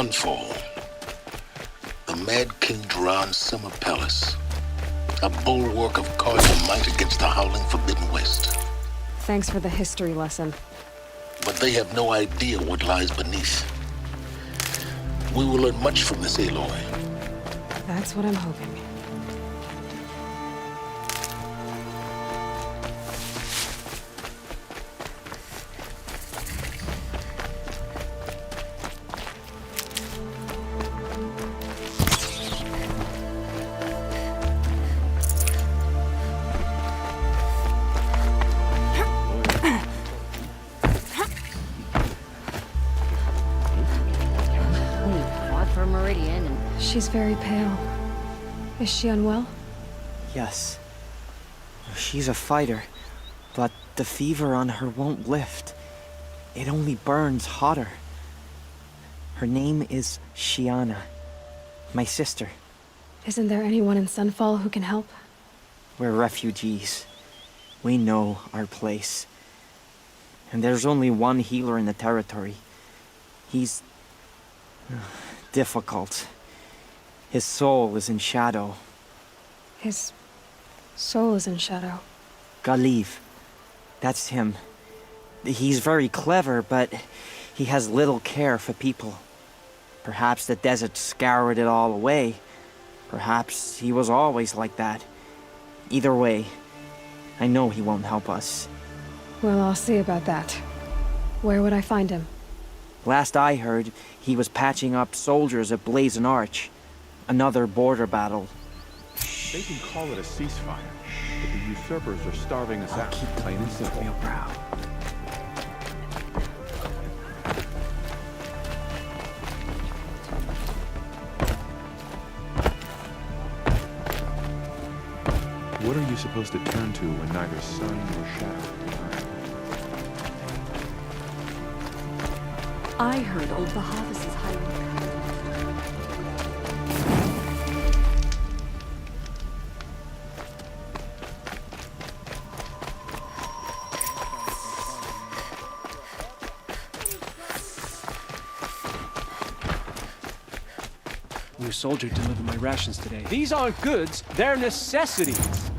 Sunfall. The Mad King Jiran's summer palace. A bulwark of cardinal might against the howling Forbidden West. Thanks for the history lesson. But they have no idea what lies beneath. We will learn much from this Aloy. That's what I'm hoping. She's very pale. Is she unwell? Yes. She's a fighter, but the fever on her won't lift. It only burns hotter. Her name is Shiana, my sister. Isn't there anyone in Sunfall who can help? We're refugees. We know our place. And there's only one healer in the territory. He's difficult. His soul is in shadow. His soul is in shadow. Galiv. That's him. He's very clever, but he has little care for people. Perhaps the desert scoured it all away. Perhaps he was always like that. Either way, I know he won't help us. Well, I'll see about that. Where would I find him? Last I heard, he was patching up soldiers at Blazon Arch. Another border battle. They can call it a ceasefire, but the usurpers are starving us out. Keep plain and simple. Feel proud. What are you supposed to turn to when neither sun nor shadow are behind? I heard old Bahavas is hiding. New soldier delivered my rations today. These aren't goods, they're necessities.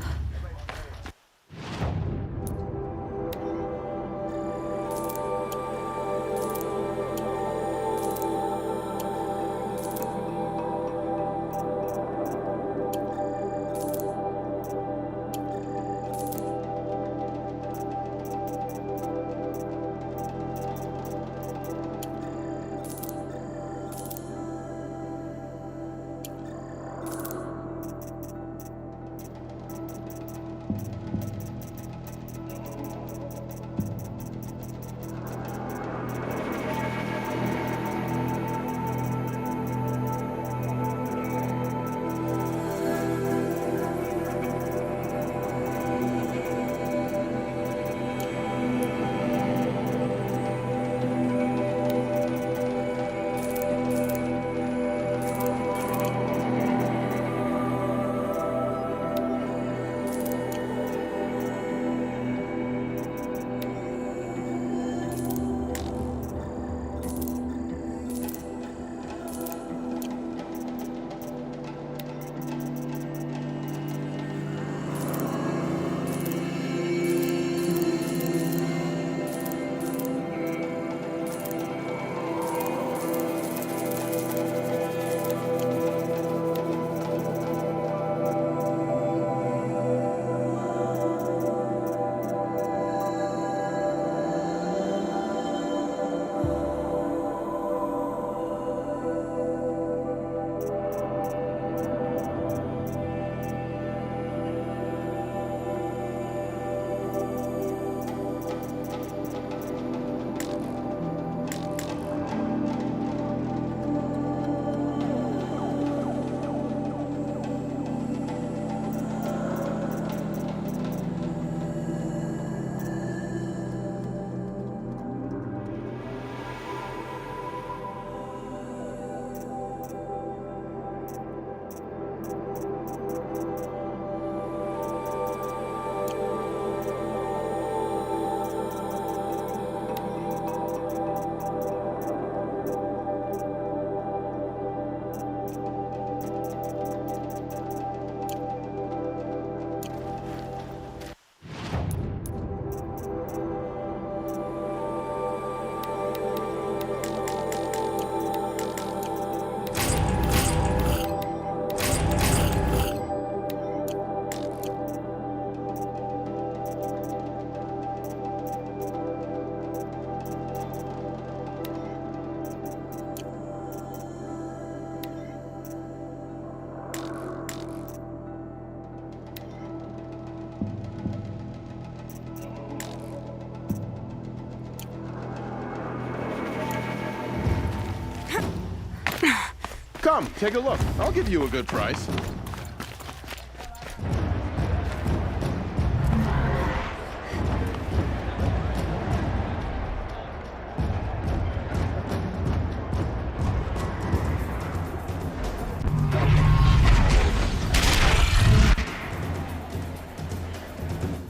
Come, take a look. I'll give you a good price.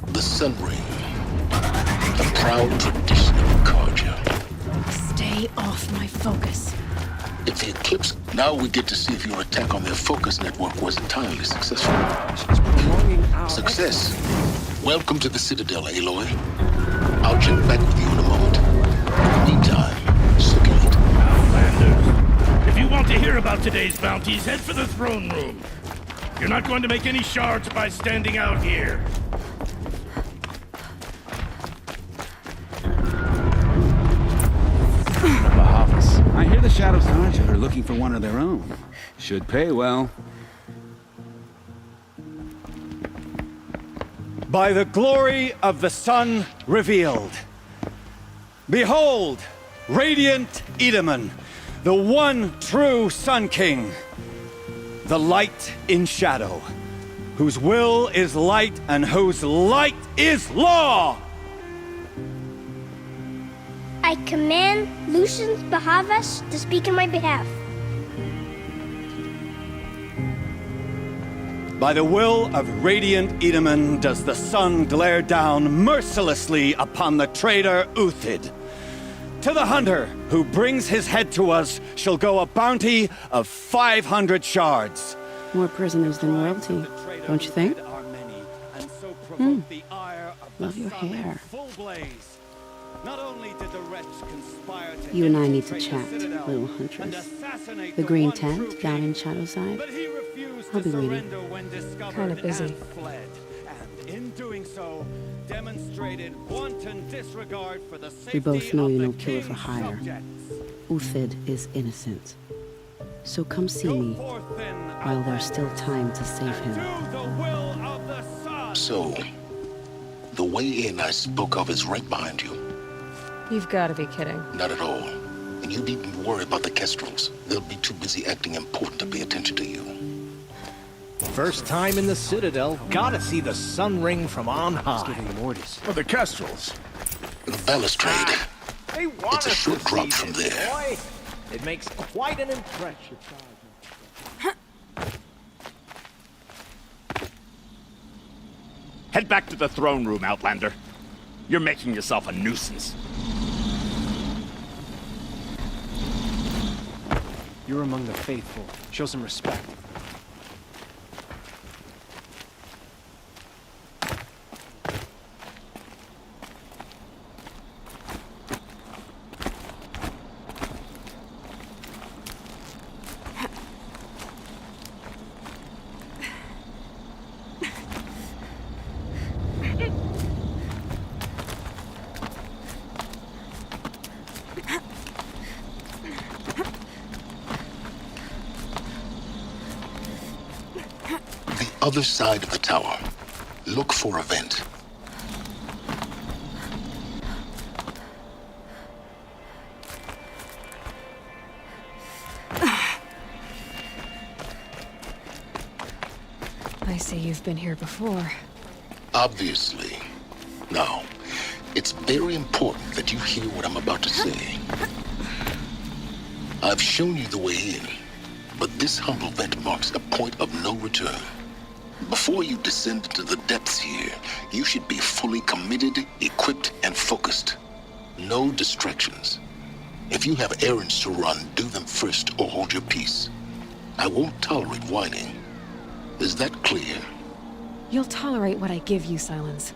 The Sun Ring. The proud tradition of Carja. Stay off my focus. If the Eclipse... Now we get to see if your attack on their focus network was entirely successful. She's prolonging our Success. Welcome to the Citadel, Aloy. I'll check back with you in a moment. Meantime, circulate. Outlanders, if you want to hear about today's bounties, head for the throne room. You're not going to make any shards by standing out here. I hear the Shadows Archer are looking for one of their own. Should pay well. By the glory of the sun revealed. Behold, radiant Edaman, the one true Sun King. The light in shadow, whose will is light and whose light is law! I command Lucius Bahavas to speak in my behalf. By the will of radiant Edaman does the sun glare down mercilessly upon the traitor Uthid. To the hunter who brings his head to us shall go a bounty of 500 shards. More prisoners than royalty, don't you think? Love your hair. Not only did the wretch conspire to You and I infiltrate need to the chat, Citadel little and huntress. assassinate The green one tent true down king, in Shadowside? but he refused I'll to be waiting. surrender when discovered Kinda busy. and fled. And in doing so, demonstrated wanton disregard for the safety both know of you're the no killer for king's hire. subjects. Uthid is innocent. So come see Go me forth then, while there's still time to save and him. do the will of the sun. So, the way in I spoke of is right behind you. You've got to be kidding. Not at all. And you needn't worry about the Kestrels. They'll be too busy acting important to pay attention to you. First time in the Citadel, gotta see the Sun Ring from on high. giving them orders. For the Kestrels. The balustrade. They want It's a us short to drop see from this, there. boy. It makes quite an impression. Head back to the throne room, Outlander. You're making yourself a nuisance. You're among the faithful. Show some respect. Other side of the tower. Look for a vent. I see you've been here before. Obviously. Now, it's very important that you hear what I'm about to say. I've shown you the way in, but this humble vent marks a point of no return. Before you descend into the depths here, you should be fully committed, equipped, and focused. No distractions. If you have errands to run, do them first or hold your peace. I won't tolerate whining. Is that clear? You'll tolerate what I give you, Silence.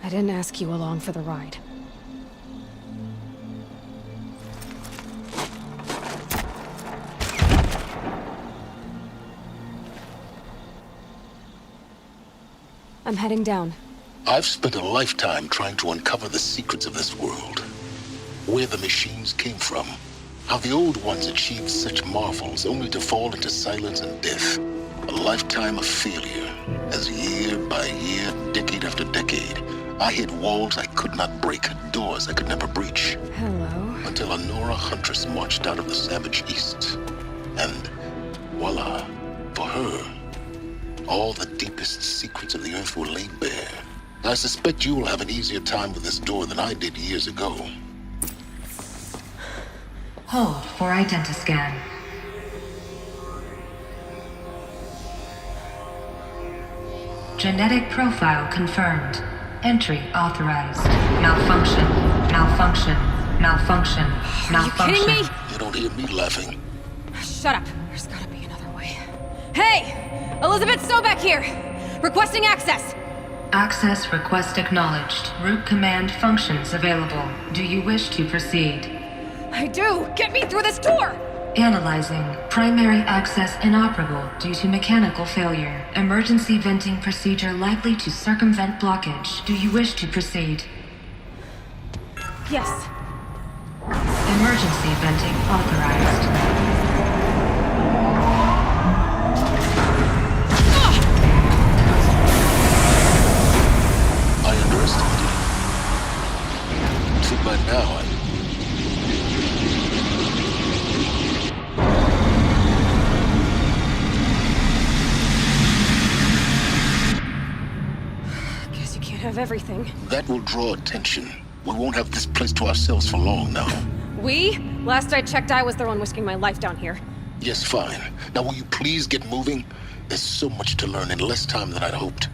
I didn't ask you along for the ride. I'm heading down. I've spent a lifetime trying to uncover the secrets of this world. Where the machines came from. How the old ones achieved such marvels only to fall into silence and death. A lifetime of failure, as year by year, decade after decade, I hit walls I could not break, doors I could never breach. Hello. Until a Nora huntress marched out of the savage east. And voila. For her, all the deepest secrets of the Earth were laid bare. I suspect you will have an easier time with this door than I did years ago. Hold for identiscan. Genetic profile confirmed. Entry authorized. Malfunction. Malfunction. Malfunction. Malfunction. Are you kidding me? You don't hear me laughing. Shut up. There's gotta be another way. Hey! Elizabeth Sobek here! Requesting access! Access request acknowledged. Root command functions available. Do you wish to proceed? I do! Get me through this door! Analyzing. Primary access inoperable due to mechanical failure. Emergency venting procedure likely to circumvent blockage. Do you wish to proceed? Yes. Emergency venting authorized. I underestimated it. See, by now, Guess you can't have everything. that will draw attention. We won't have this place to ourselves for long now. We? Last I checked, I was the one risking my life down here. Yes, fine. Now will you please get moving? There's so much to learn in less time than I'd hoped.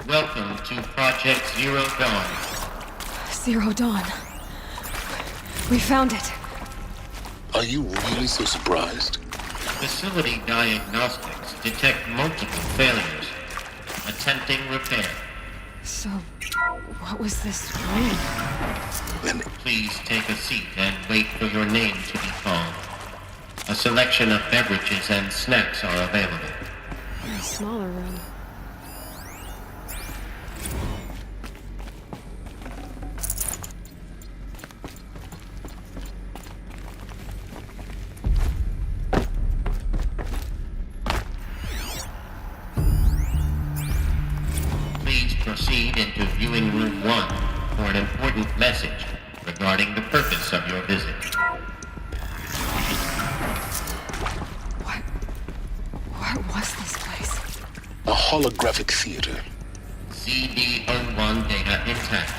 Welcome to Project Zero Dawn. Zero Dawn. We found it. Are you really so surprised? Facility diagnostics detect multiple failures. Attempting repair. So, what was this room? Then Please take a seat and wait for your name to be called. A selection of beverages and snacks are available. A smaller room. Please proceed into viewing room 1 for an important message regarding the purpose of your visit. What was this place? a holographic theater. CD01 data intact.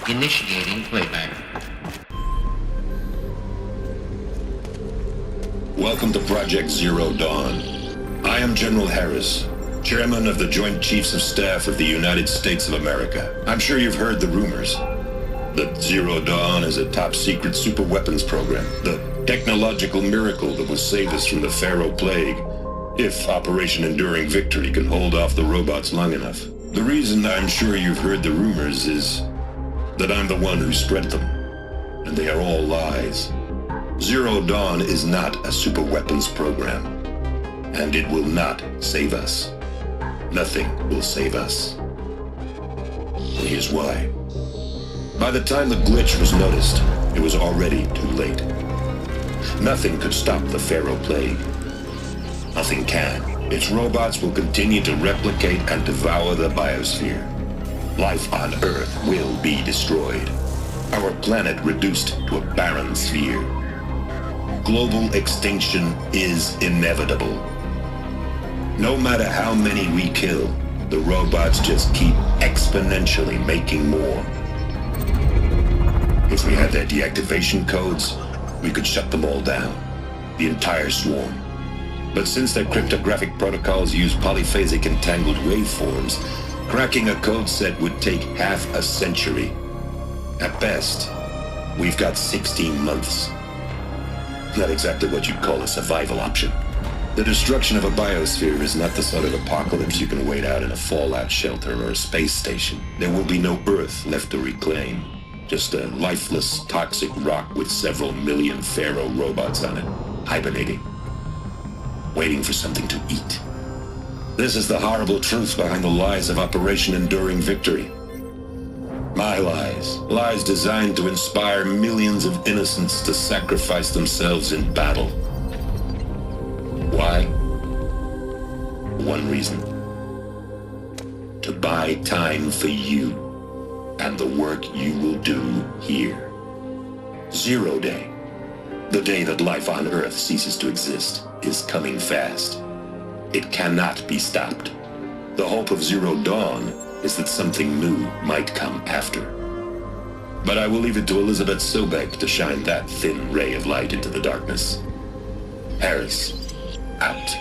Initiating playback. Welcome to Project Zero Dawn. I am General Harris, Chairman of the Joint Chiefs of Staff of the United States of America. I'm sure you've heard the rumors that Zero Dawn is a top-secret superweapons program, the technological miracle that will save us from the Pharaoh Plague, if Operation Enduring Victory can hold off the robots long enough. The reason I'm sure you've heard the rumors is that I'm the one who spread them, and they are all lies. Zero Dawn is not a superweapons program, and it will not save us. Nothing will save us. And here's why. By the time the glitch was noticed, it was already too late. Nothing could stop the Pharaoh Plague. Nothing can. Its robots will continue to replicate and devour the biosphere. Life on Earth will be destroyed. Our planet reduced to a barren sphere. Global extinction is inevitable. No matter how many we kill, the robots just keep exponentially making more. If we had their deactivation codes, we could shut them all down. The entire swarm. But since their cryptographic protocols use polyphasic entangled waveforms, cracking a code set would take half a century. At best, we've got 16 months. Not exactly what you'd call a survival option. The destruction of a biosphere is not the sort of apocalypse you can wait out in a fallout shelter or a space station. There will be no Earth left to reclaim. Just a lifeless, toxic rock with several million Pharaoh robots on it, hibernating, waiting for something to eat. This is the horrible truth behind the lies of Operation Enduring Victory. My lies. Lies designed to inspire millions of innocents to sacrifice themselves in battle. Why? One reason. To buy time for you. and the work you will do here. Zero Day, the day that life on Earth ceases to exist, is coming fast. It cannot be stopped. The hope of Zero Dawn is that something new might come after. But I will leave it to Elizabeth Sobek to shine that thin ray of light into the darkness. Harris, out.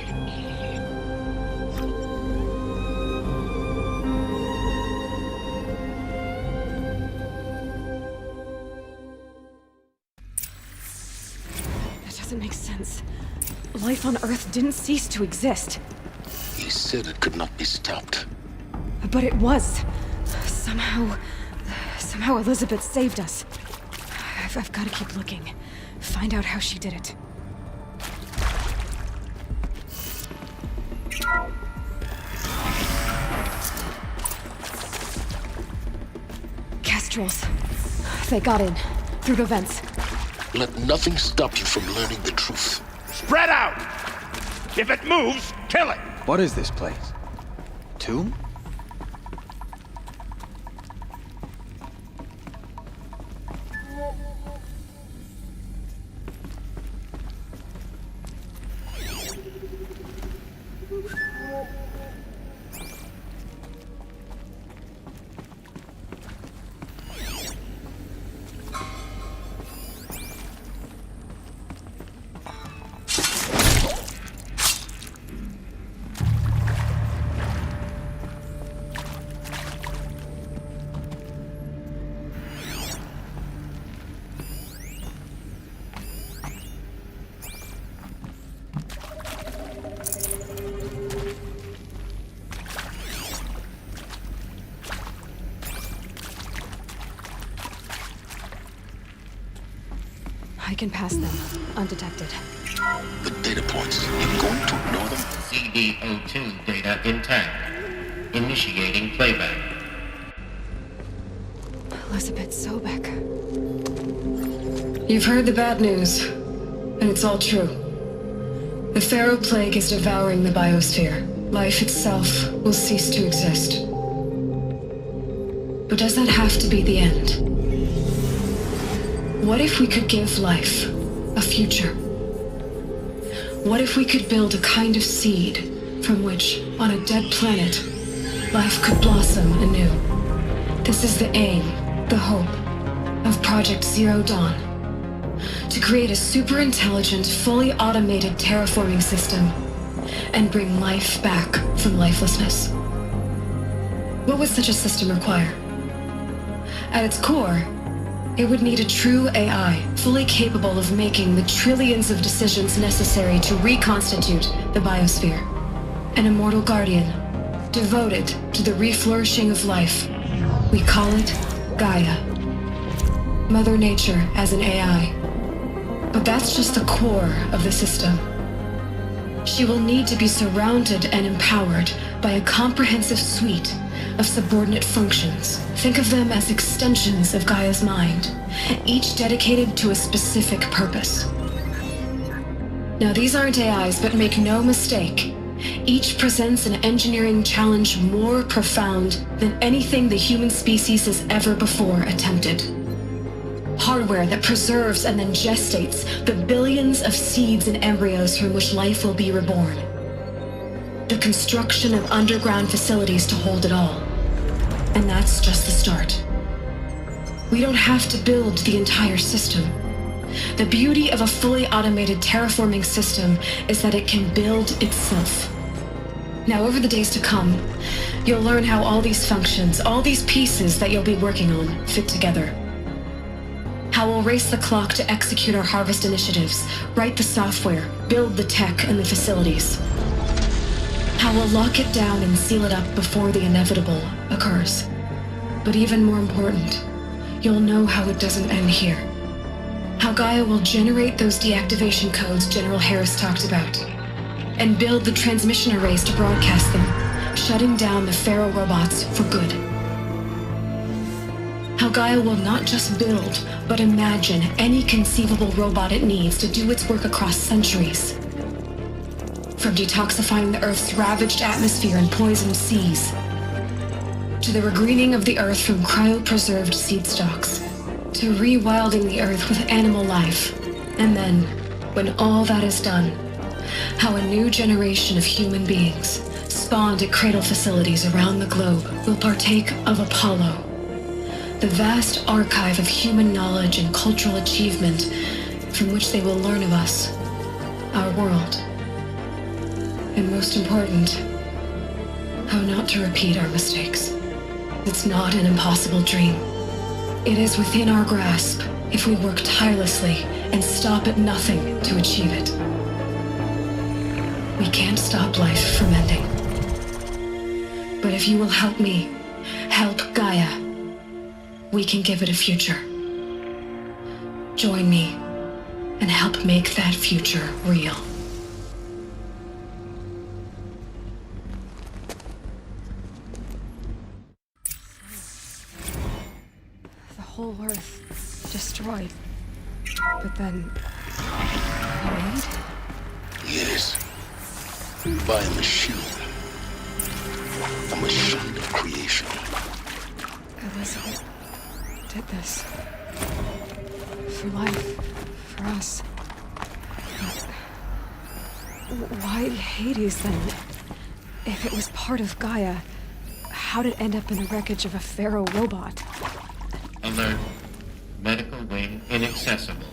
That doesn't make sense. Life on Earth didn't cease to exist. He said it could not be stopped. But it was. Somehow Elizabeth saved us. I've got to keep looking. Find out how she did it. Kestrels. They got in. Through the vents. Let nothing stop you from learning the truth. Spread out! If it moves, kill it! What is this place? Tomb? I can pass them, undetected. The data points, you're going to ignore them? CD02 data intact. Initiating playback. Elizabeth Sobek. You've heard the bad news, and it's all true. The Pharaoh Plague is devouring the biosphere. Life itself will cease to exist. But does that have to be the end? What if we could give life a future? What if we could build a kind of seed from which, on a dead planet, life could blossom anew? This is the aim, the hope, of Project Zero Dawn. To create a super-intelligent, fully automated terraforming system and bring life back from lifelessness. What would such a system require? At its core, it would need a true AI, fully capable of making the trillions of decisions necessary to reconstitute the biosphere. An immortal guardian, devoted to the reflourishing of life. We call it Gaia. Mother Nature as an AI. But that's just the core of the system. She will need to be surrounded and empowered by a comprehensive suite of subordinate functions. Think of them as extensions of Gaia's mind, each dedicated to a specific purpose. Now, these aren't AIs, but make no mistake, each presents an engineering challenge more profound than anything the human species has ever before attempted. Hardware that preserves and then gestates the billions of seeds and embryos from which life will be reborn. The construction of underground facilities to hold it all. And that's just the start. We don't have to build the entire system. The beauty of a fully automated terraforming system is that it can build itself. Now, over the days to come, you'll learn how all these functions, all these pieces that you'll be working on, fit together. How we'll race the clock to execute our harvest initiatives, write the software, build the tech and the facilities. How we'll lock it down and seal it up before the inevitable occurs. But even more important, you'll know how it doesn't end here. How Gaia will generate those deactivation codes General Harris talked about, and build the transmission arrays to broadcast them, shutting down the Pharaoh robots for good. How Gaia will not just build, but imagine any conceivable robot it needs to do its work across centuries. From detoxifying the Earth's ravaged atmosphere and poisoned seas, to the regreening of the earth from cryopreserved seed stalks, to rewilding the earth with animal life. And then, when all that is done, how a new generation of human beings, spawned at cradle facilities around the globe, will partake of Apollo, the vast archive of human knowledge and cultural achievement from which they will learn of us, our world, and most important, how not to repeat our mistakes. It's not an impossible dream. It is within our grasp if we work tirelessly and stop at nothing to achieve it. We can't stop life from ending. But if you will help me, help Gaia, we can give it a future. Join me and help make that future real. The whole Earth destroyed. But then... made? Yes. By a machine. A machine of creation. Elizabeth did this. For life. For us. But why Hades then? If it was part of Gaia, how did it end up in the wreckage of a Pharaoh robot? Alert. Medical wing inaccessible.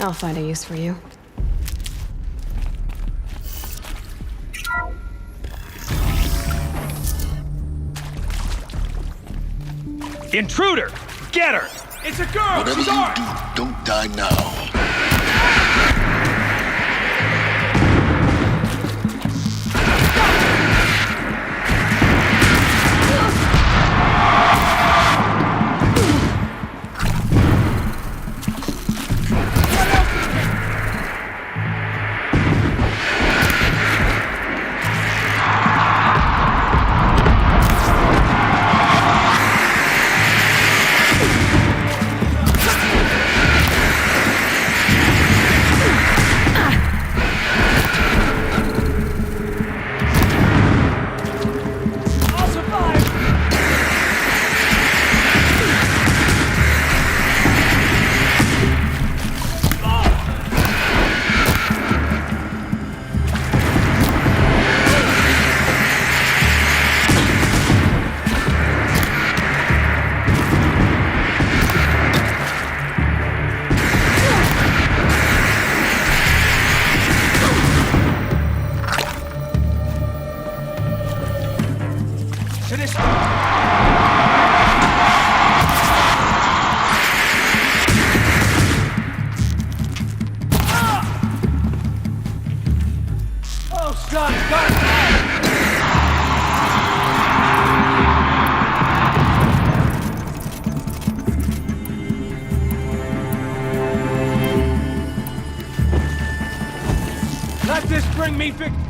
I'll find a use for you. Intruder! Get her! It's a girl! Whatever She's you ours! do, don't die now. Let this bring me victory!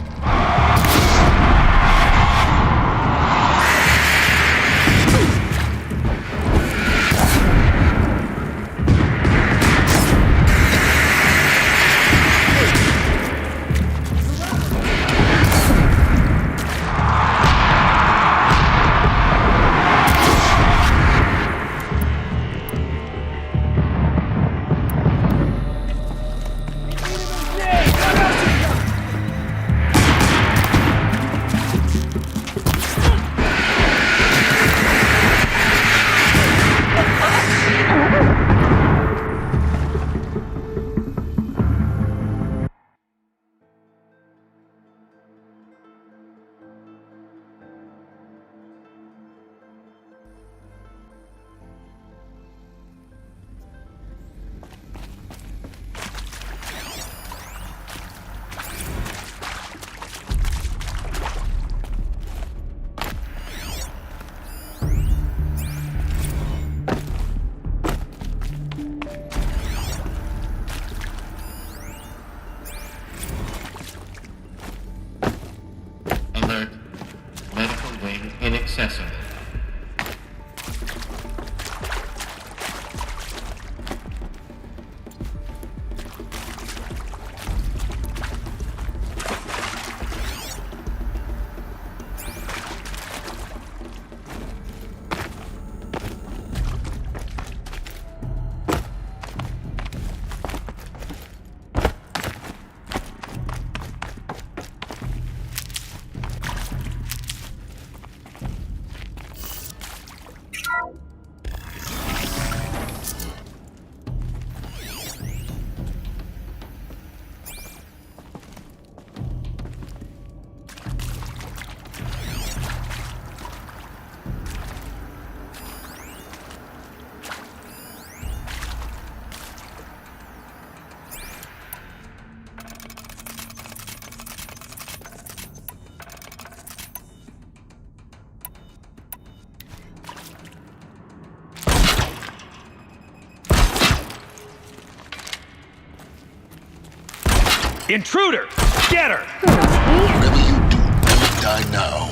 accessible. Intruder! Get her! Whatever you do, don't die now.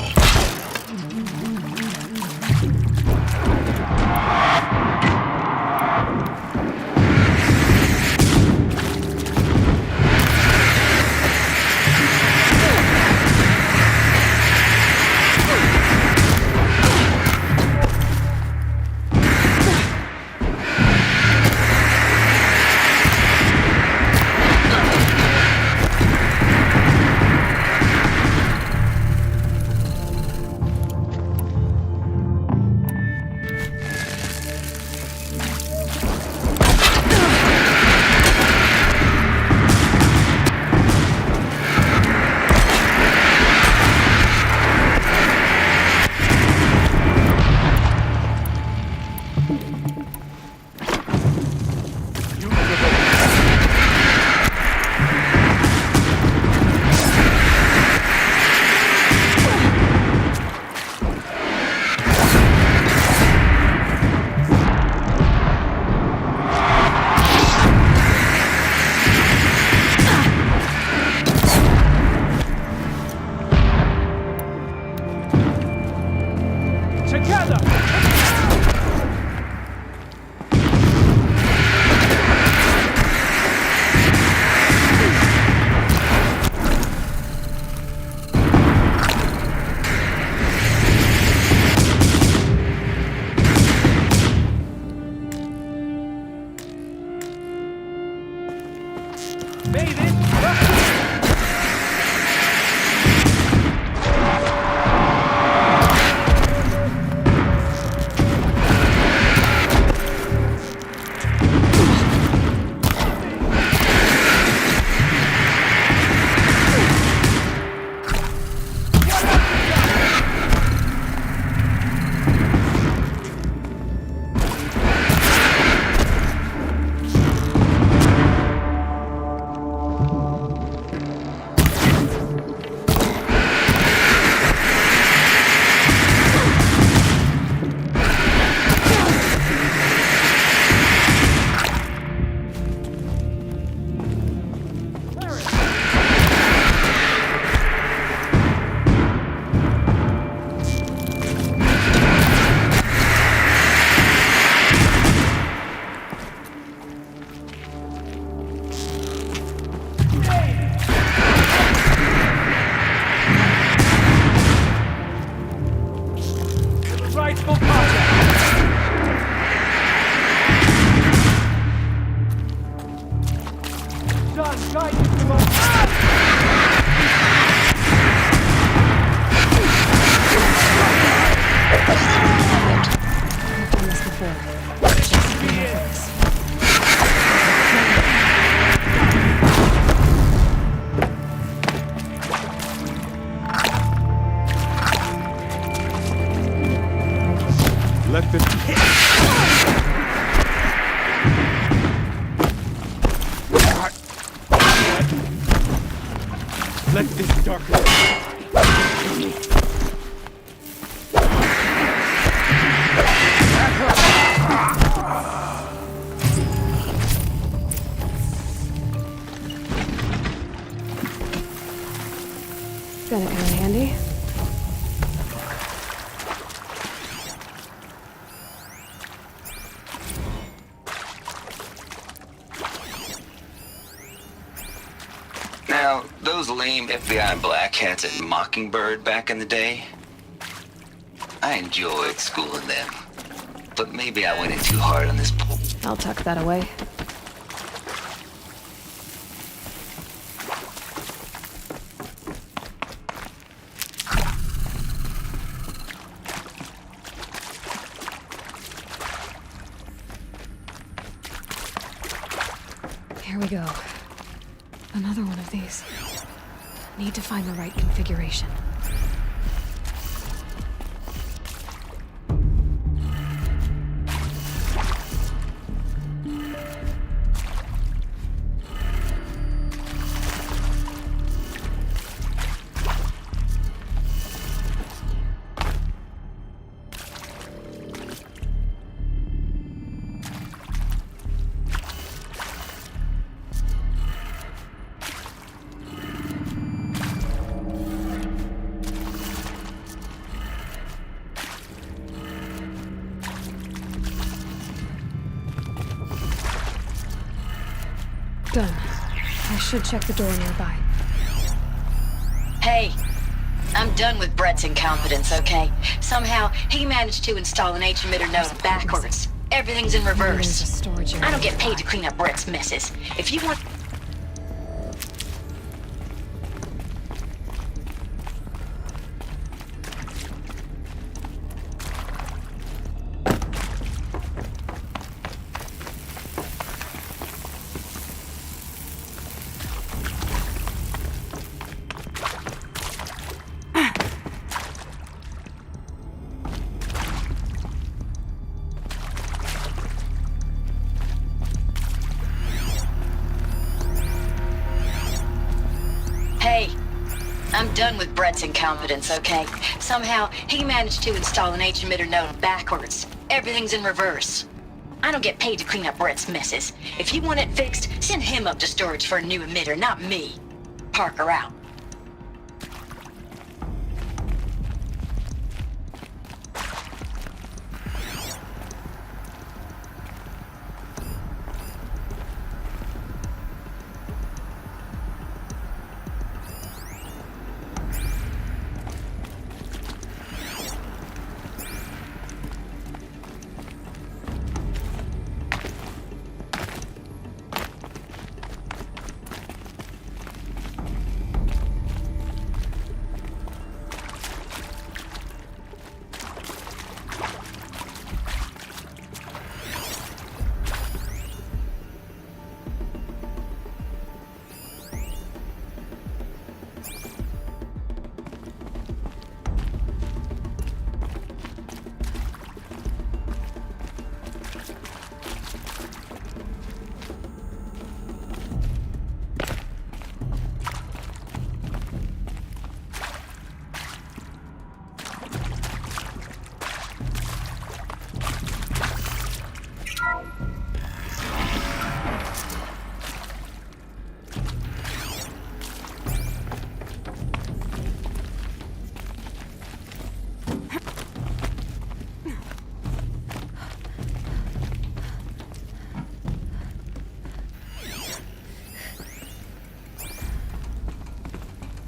Let this hit. Let this darkness. Gonna come in handy. those lame FBI black hats at Mockingbird back in the day? I enjoyed schooling them. But maybe I went in too hard on this pool. I'll tuck that away. Here we go. Another one of these. Need to find the right configuration. Done. I should check the door nearby. Hey, I'm done with Brett's incompetence, okay? Somehow, he managed to install an H-emitter node backwards. Everything's in reverse. I don't get paid to clean up Brett's messes. If you want... Hey, I'm done with Brett's incompetence, okay? Somehow, he managed to install an H-emitter node backwards. Everything's in reverse. I don't get paid to clean up Brett's messes. If you want it fixed, send him up to storage for a new emitter, not me. Parker out.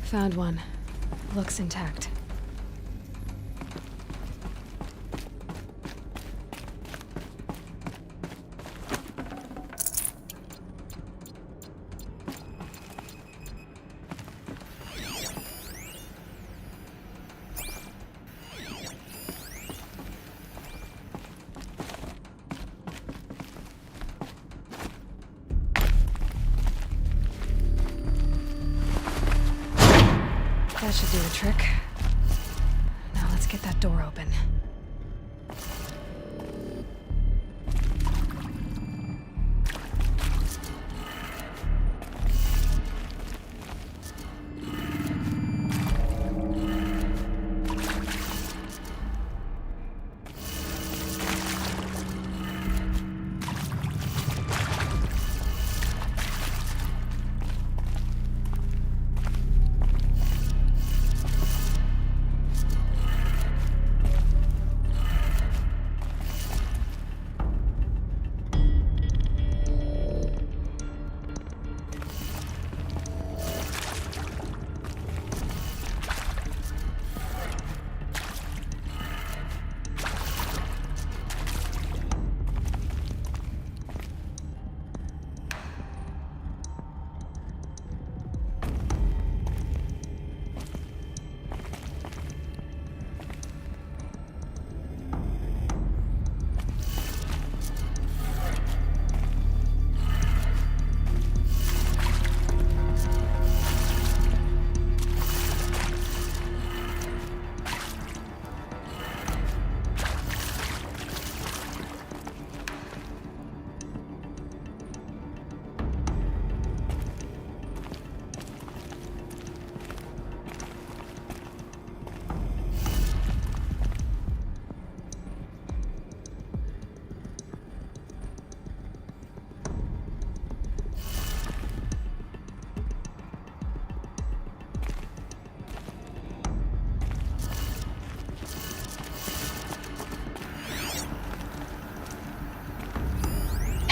Found one. Looks intact. That should do the trick. Now let's get that door open.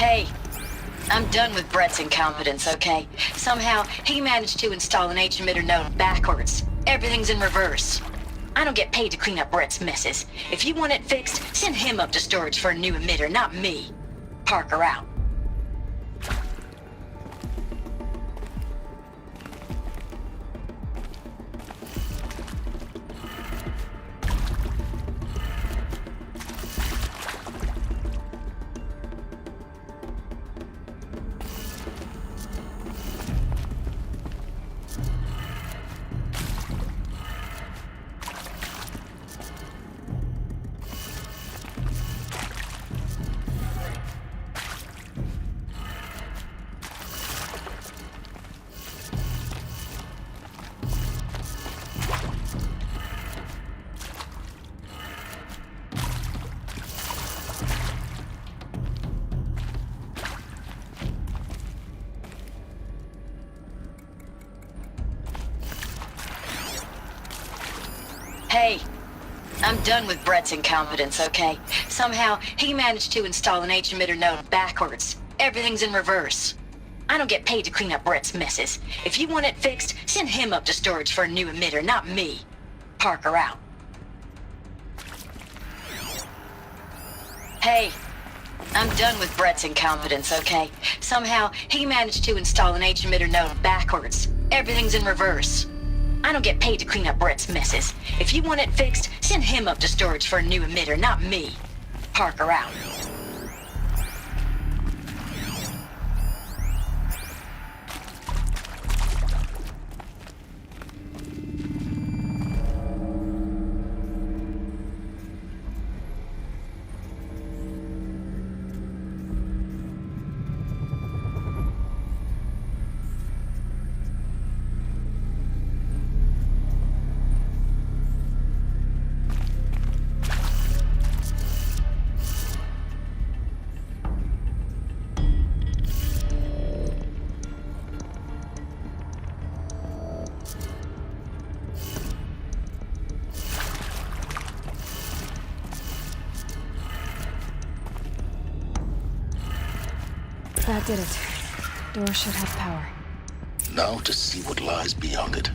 Hey, I'm done with Brett's incompetence, okay? Somehow, he managed to install an H-emitter node backwards. Everything's in reverse. I don't get paid to clean up Brett's messes. If you want it fixed, send him up to storage for a new emitter, not me. Parker out. Hey, I'm done with Brett's incompetence, okay? Somehow, he managed to install an H-emitter node backwards. Everything's in reverse. I don't get paid to clean up Brett's messes. If you want it fixed, send him up to storage for a new emitter, not me. Parker out. Hey, I'm done with Brett's incompetence, okay? Somehow, he managed to install an H-emitter node backwards. Everything's in reverse. I don't get paid to clean up Brett's messes. If you want it fixed, send him up to storage for a new emitter, not me. Parker out. That did it. Door should have power. Now to see what lies beyond it.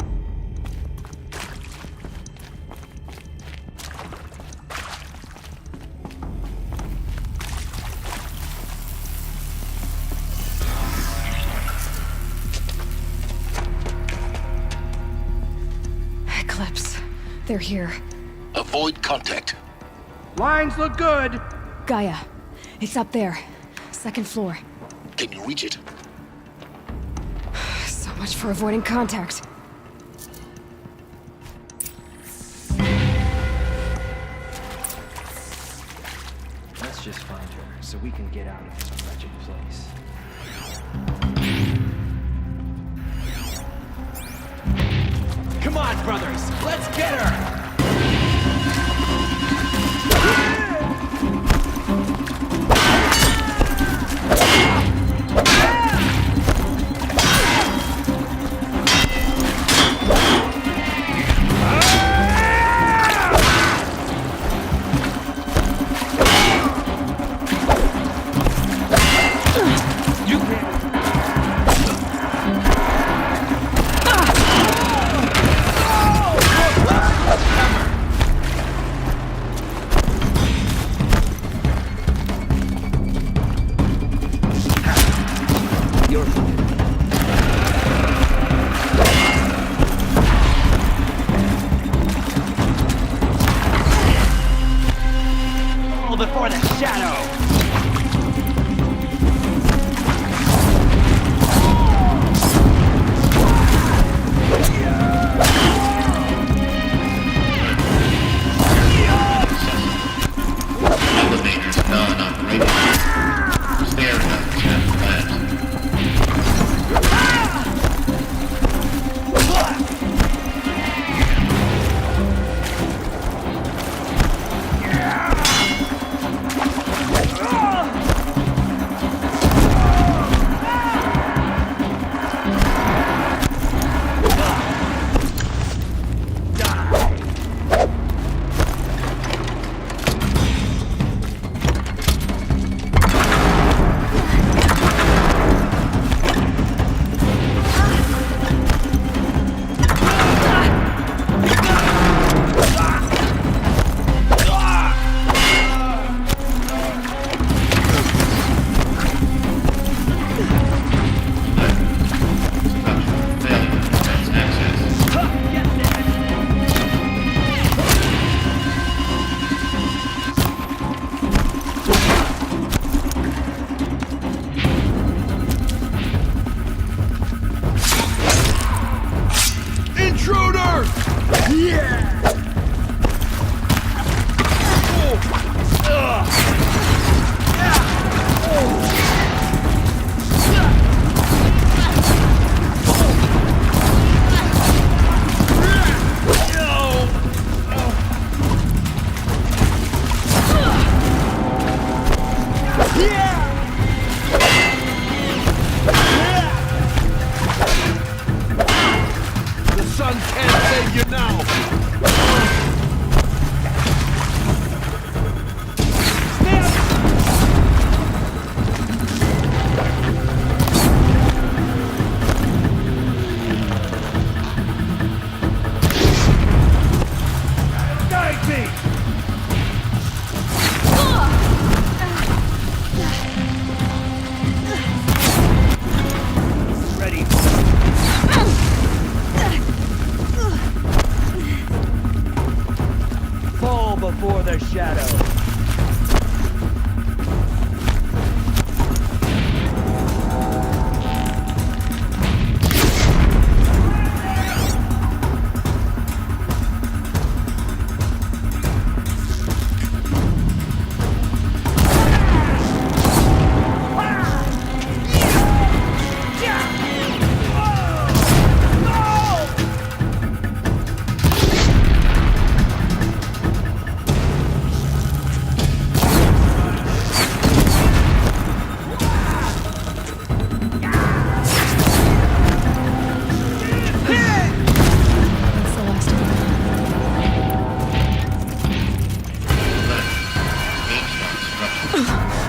Eclipse. They're here. Avoid contact. Lines look good. Gaia. It's up there. Second floor. Can you reach it? So much for avoiding contact. Let's just find her, so we can get out of this wretched place. Come on, brothers! Let's get her! Before the shadow! Elevators non-operating. Stair ducts have collapsed. Ah! before the shadow.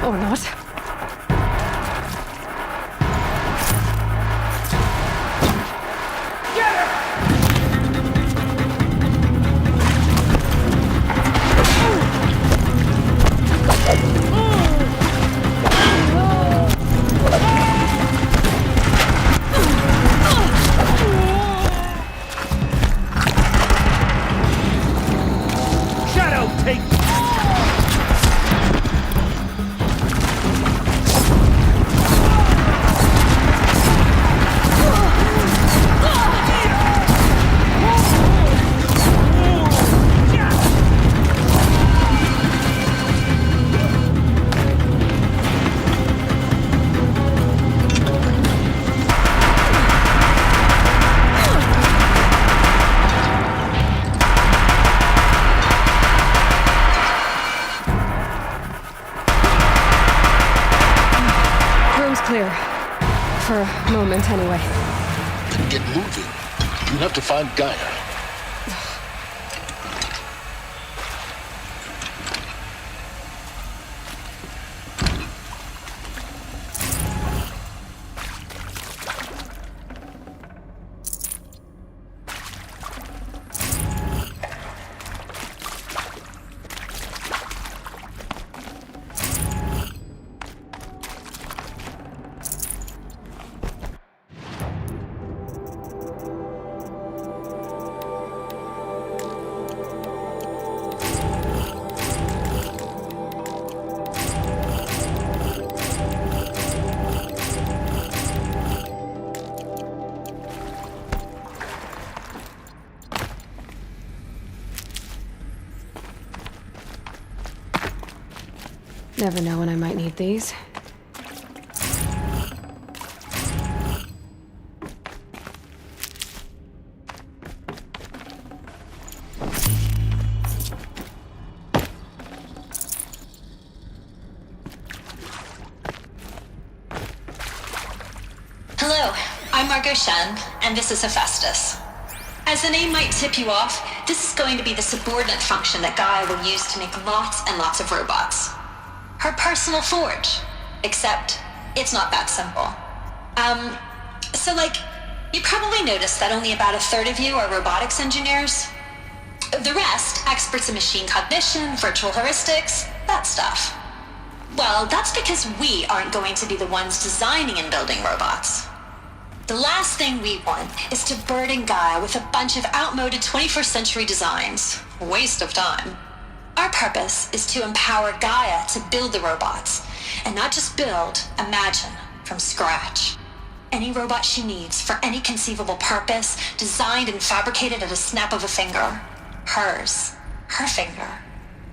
Or not. Shadow, take... Room's clear. For a moment, anyway. Then get moving. You have to find Gaia. Never know when I might need these. Hello, I'm Margot Shen, and this is Hephaestus. As the name might tip you off, this is going to be the subordinate function that Gaia will use to make lots and lots of robots. Her personal forge. Except, it's not that simple. So you probably noticed that only about a third of you are robotics engineers. The rest, experts in machine cognition, virtual heuristics, that stuff. Well, that's because we aren't going to be the ones designing and building robots. The last thing we want is to burden Gaia with a bunch of outmoded 21st century designs. Waste of time. Our purpose is to empower Gaia to build the robots, and not just build, imagine, from scratch. Any robot she needs for any conceivable purpose, designed and fabricated at a snap of a finger. Hers. Her finger.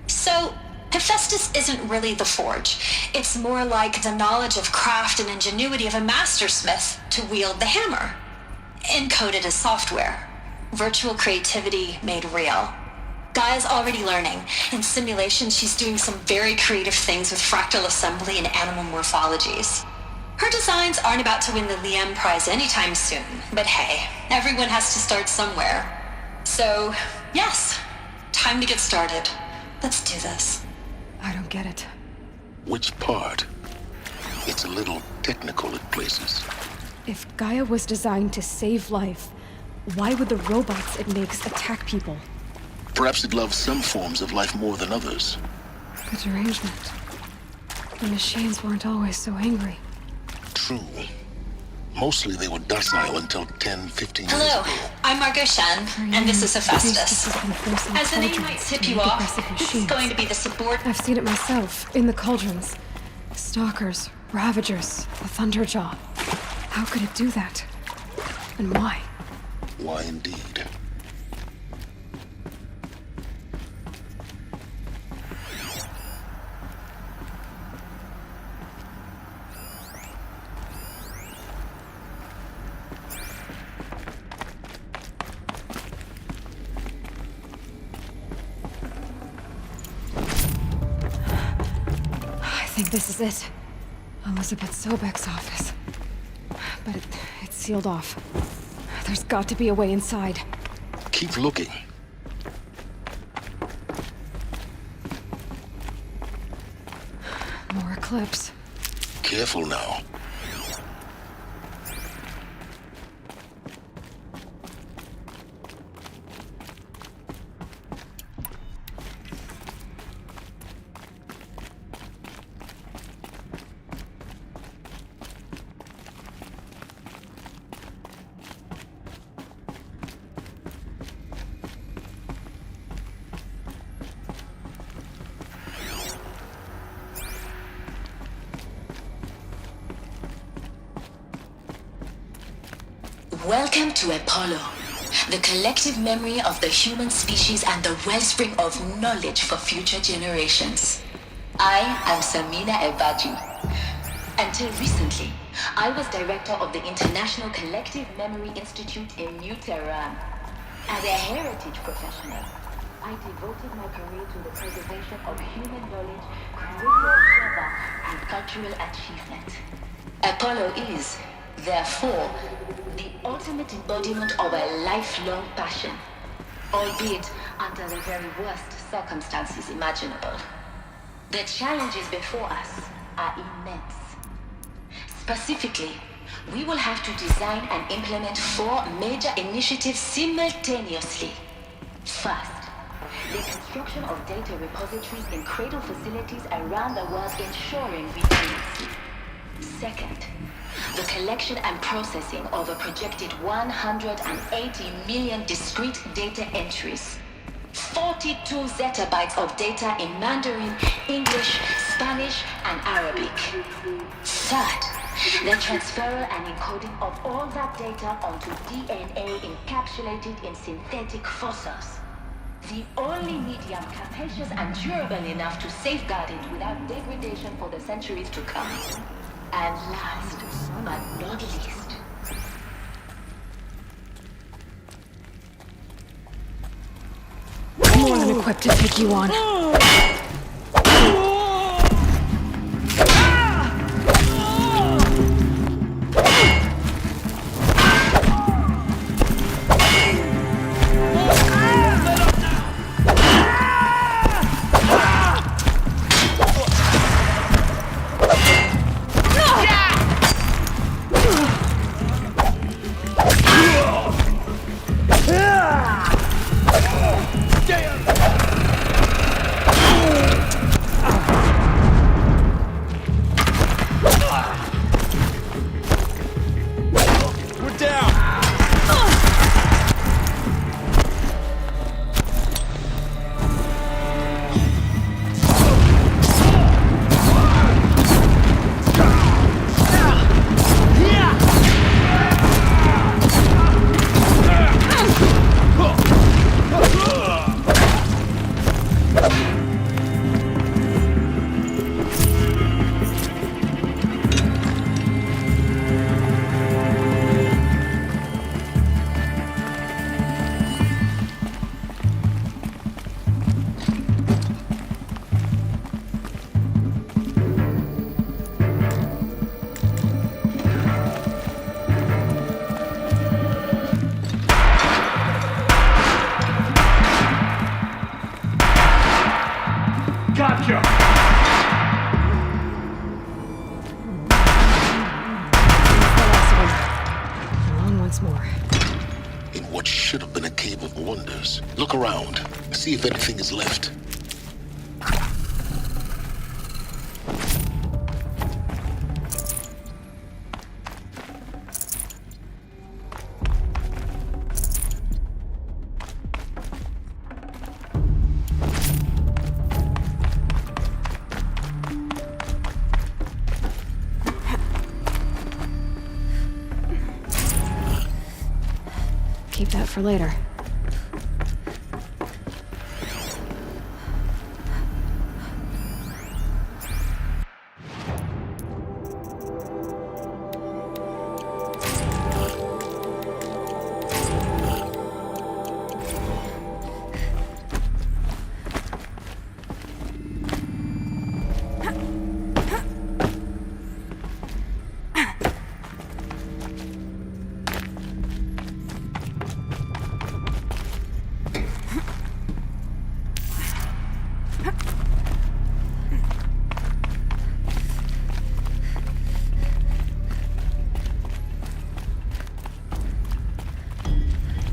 So, Hephaestus isn't really the forge. It's more like the knowledge of craft and ingenuity of a mastersmith to wield the hammer. Encoded as software. Virtual creativity made real. Gaia's already learning. In simulation, she's doing some very creative things with fractal assembly and animal morphologies. Her designs aren't about to win the Liam Prize anytime soon, but hey, everyone has to start somewhere. So, yes, time to get started. Let's do this. I don't get it. Which part? It's a little technical at places. If Gaia was designed to save life, why would the robots it makes attack people? Perhaps it loves some forms of life more than others. The derangement. The machines weren't always so angry. True. Mostly they were docile until 10, 15 years Hello, ago. I'm Margot Shan, and this is Hephaestus. As the name might tip you off, this is going to be the support. I've seen it myself, in the cauldrons. Stalkers, Ravagers, the Thunderjaw. How could it do that? And why? Why indeed? I think this is it. Elizabeth Sobek's office. But it's sealed off. There's got to be a way inside. Keep looking. More Eclipse. Careful now. Welcome to Apollo, the collective memory of the human species and the wellspring of knowledge for future generations. I am Samina Ebaju. Until recently, I was director of the International Collective Memory Institute in New Tehran. As a heritage professional, I devoted my career to the preservation of human knowledge, critical endeavor, and cultural achievement. Apollo is, therefore, the ultimate embodiment of a lifelong passion, albeit under the very worst circumstances imaginable. The challenges before us are immense. Specifically, we will have to design and implement 4 major initiatives simultaneously. First, the construction of data repositories in cradle facilities around the world, ensuring redundancy. Second, the collection and processing of a projected 180 million discrete data entries, 42 zettabytes of data in Mandarin, English, Spanish, and Arabic. Third, the transfer and encoding of all that data onto DNA encapsulated in synthetic fossils. The only medium capacious and durable enough to safeguard it without degradation for the centuries to come. And last, but not least, More than equipped to take you on. Gotcha! On once more. In what should have been a cave of wonders. Look around. See if anything is left. for later.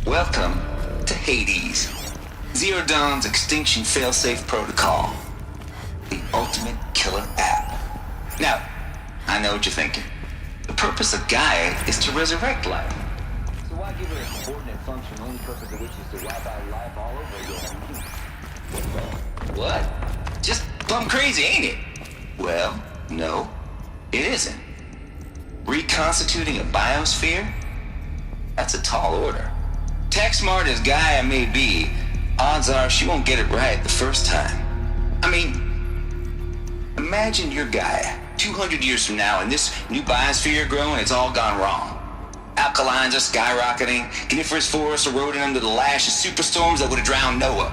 Welcome to Hades, Zero Dawn's extinction failsafe protocol, the ultimate killer app. Now, I know what you're thinking. The purpose of Gaia is to resurrect life. So why give her a coordinate function, only purpose of which is to wipe out life all over again? What? Just plumb crazy, ain't it? Well, no, it isn't. Reconstituting a biosphere? That's a tall order. Tech smart as Gaia may be, odds are she won't get it right the first time. I mean, imagine you're Gaia, 200 years from now, and this new biosphere you're growing, it's all gone wrong. Alkalines are skyrocketing, coniferous forests eroding under the lash of superstorms that would have drowned Noah.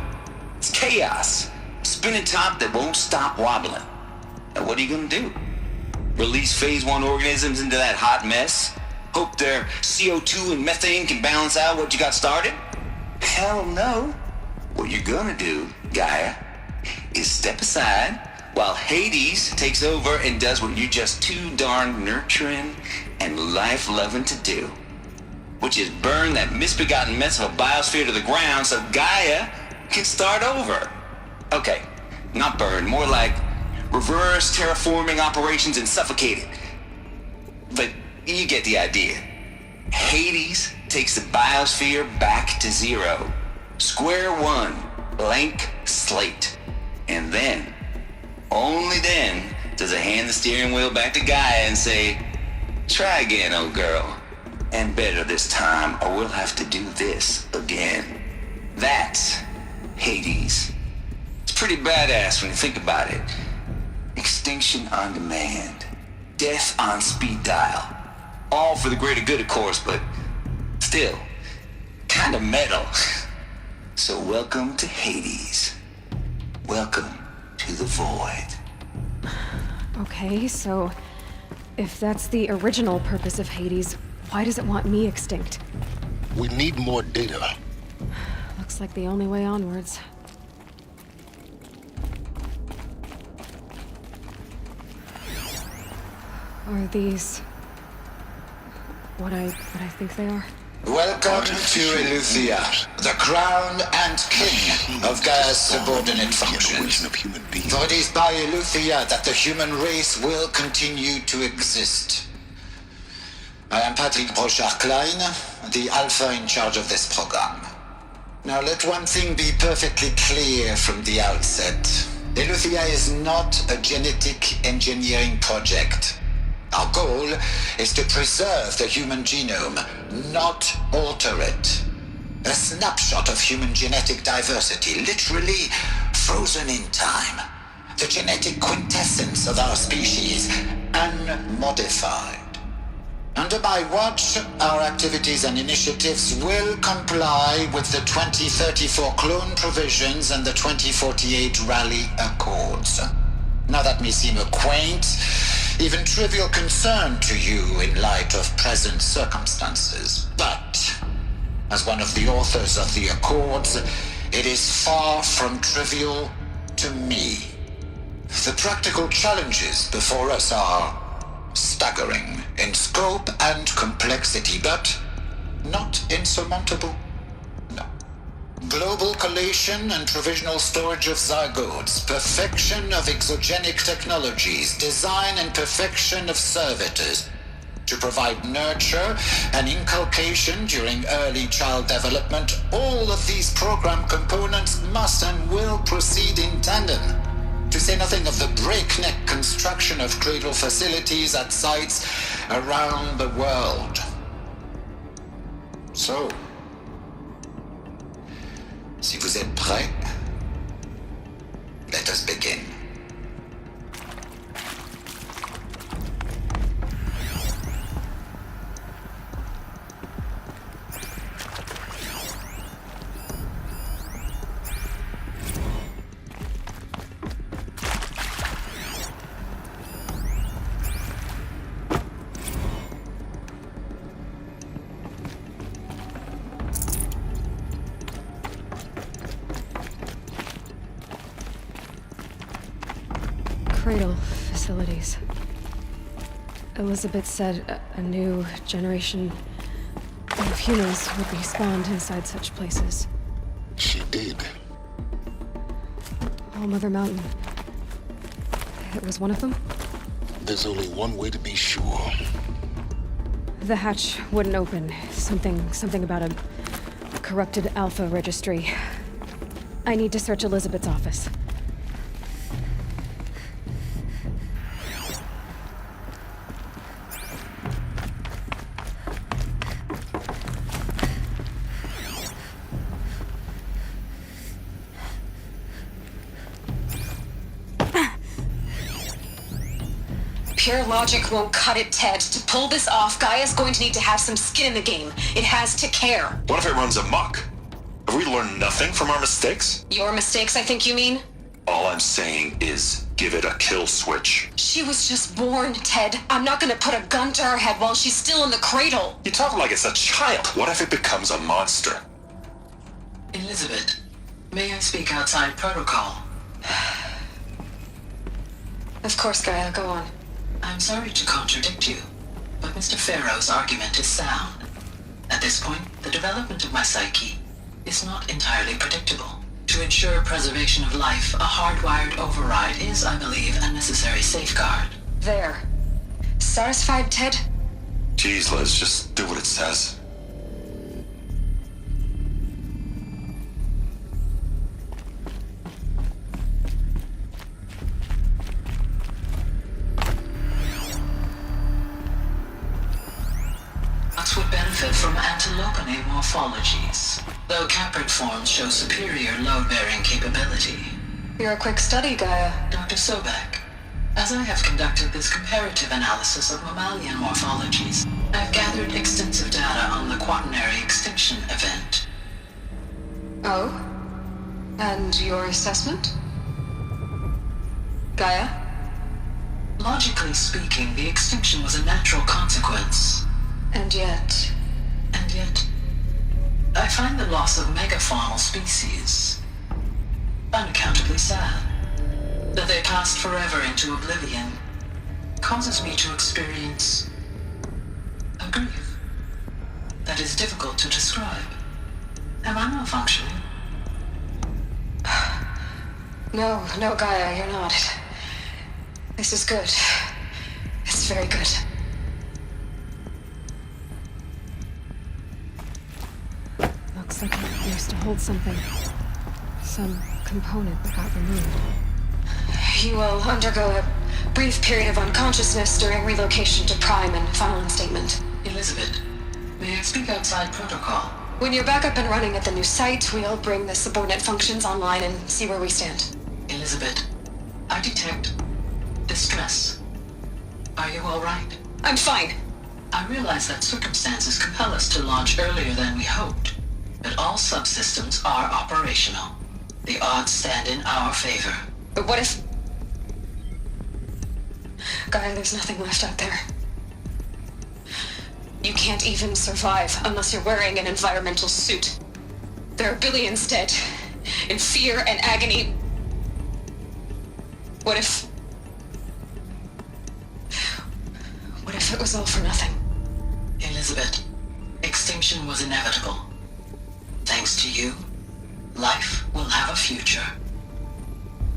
It's chaos, a spinning top that won't stop wobbling. Now what are you gonna do? Release phase 1 organisms into that hot mess? Hope their CO2 and methane can balance out what you got started? Hell no. What you're gonna do, Gaia, is step aside while Hades takes over and does what you're just too darn nurturing and life-loving to do, which is burn that misbegotten mess of a biosphere to the ground so Gaia can start over. Okay, not burn, more like reverse terraforming operations and suffocate it. But you get the idea. Hades takes the biosphere back to zero. Square one, blank slate. And then, only then, does it hand the steering wheel back to Gaia and say, try again, old girl. And better this time, or we'll have to do this again. That's Hades. It's pretty badass when you think about it. Extinction on demand. Death on speed dial. All for the greater good, of course, but still, kind of metal. So welcome to Hades. Welcome to the void. Okay, so if that's the original purpose of Hades, why does it want me extinct? We need more data. Looks like the only way onwards. Are these what I think they are? Welcome to Eleuthia, the crown and king of Gaia's subordinate functions. For it is by Eleuthia that the human race will continue to exist. I am Patrick Brochard-Klein, the Alpha in charge of this program. Now let one thing be perfectly clear from the outset. Eleuthia is not a genetic engineering project. Our goal is to preserve the human genome, not alter it. A snapshot of human genetic diversity, literally frozen in time. The genetic quintessence of our species, unmodified. Under my watch, our activities and initiatives will comply with the 2034 clone provisions and the 2048 Raleigh Accords. Now that may seem a quaint, even trivial concern to you in light of present circumstances. But, as one of the authors of the Accords, it is far from trivial to me. The practical challenges before us are staggering in scope and complexity, but not insurmountable. No. Global collation and provisional storage of zygotes, perfection of exogenic technologies, design and perfection of servitors to provide nurture and inculcation during early child development. All of these program components must and will proceed in tandem, to say nothing of the breakneck construction of cradle facilities at sites around the world. So, Vous êtes prêts? Let us begin. Cradle facilities. Elizabeth said a new generation of humans would be spawned inside such places. She did. All Mother Mountain. It was one of them? There's only one way to be sure. The hatch wouldn't open. Something about a corrupted Alpha registry. I need to search Elizabeth's office. Pure logic won't cut it, Ted. To pull this off, Gaia's going to need to have some skin in the game. It has to care. What if it runs amok? Have we learned nothing from our mistakes? Your mistakes, I think you mean? All I'm saying is give it a kill switch. She was just born, Ted. I'm not gonna put a gun to her head while she's still in the cradle. You talk like it's a child. What if it becomes a monster? Elizabeth, may I speak outside protocol? Of course, Gaia, go on. I'm sorry to contradict you, but Mr. Farrow's argument is sound. At this point, the development of my psyche is not entirely predictable. To ensure preservation of life, a hardwired override is, I believe, a necessary safeguard. There. Satisfied, Ted? Jeez, Liz, just do what it says. Would benefit from antilopine morphologies, though caprid forms show superior load-bearing capability. You're a quick study, Gaia. Dr. Sobek, as I have conducted this comparative analysis of mammalian morphologies, I've gathered extensive data on the quaternary extinction event. Oh? And your assessment? Gaia? Logically speaking, the extinction was a natural consequence. And yet, I find the loss of megafaunal species unaccountably sad. That they passed forever into oblivion causes me to experience a grief that is difficult to describe. Am I malfunctioning? No, Gaia, you're not. This is good. It's very good. Looks like it used to hold something. Some component that got removed. You will undergo a brief period of unconsciousness during relocation to Prime and final instatement. Elizabeth, may I speak outside protocol? When you're back up and running at the new site, we'll bring the subordinate functions online and see where we stand. Elizabeth, I detect distress. Are you all right? I'm fine. I realize that circumstances compel us to launch earlier than we hoped, but all subsystems are operational. The odds stand in our favor. But what if... Gaia, there's nothing left out there. You can't even survive unless you're wearing an environmental suit. There are billions dead, in fear and agony. What if it was all for nothing? Elizabeth, extinction was inevitable. Thanks to you, life will have a future.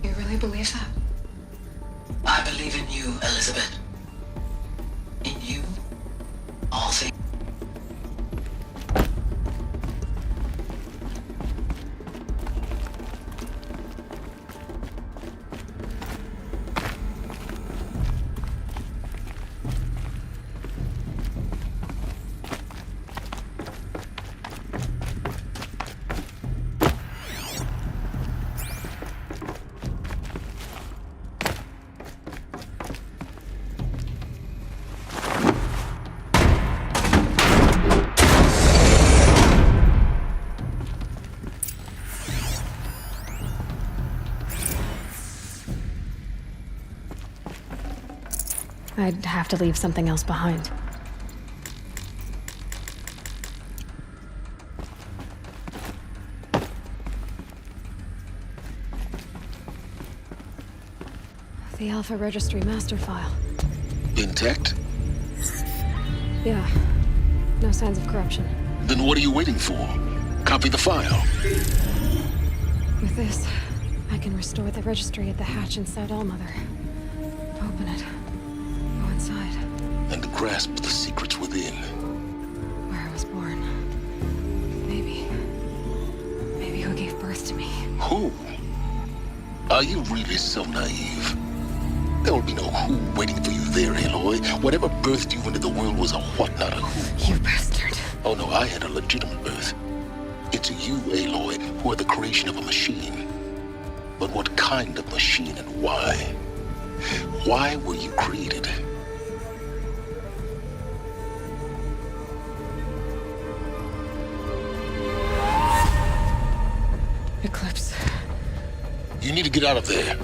You really believe that? I believe in you, Elizabeth. In you, all things. I'd have to leave something else behind. The Alpha Registry master file. Intact? Yeah. No signs of corruption. Then what are you waiting for? Copy the file. With this, I can restore the registry at the hatch inside Allmother. Open it. Go inside. And grasp the secrets within. Where I was born. Maybe who gave birth to me. Who? Are you really so naive? There will be no who waiting for you there, Aloy. Whatever birthed you into the world was a what, not a who. You bastard. Oh no, I had a legitimate birth. It's you, Aloy, who are the creation of a machine. But what kind of machine and why? Why were you created? Eclipse. You need to get out of there.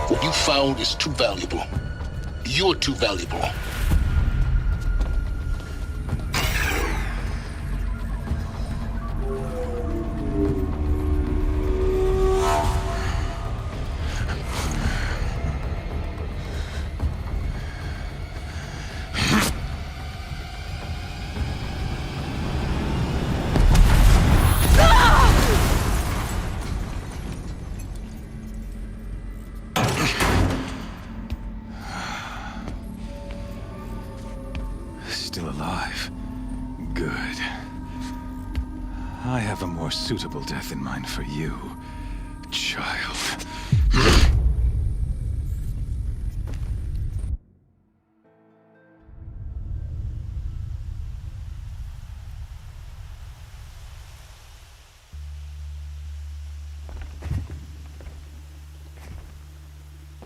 What you found is too valuable. You're too valuable. Still alive. Good. I have a more suitable death in mind for you, child.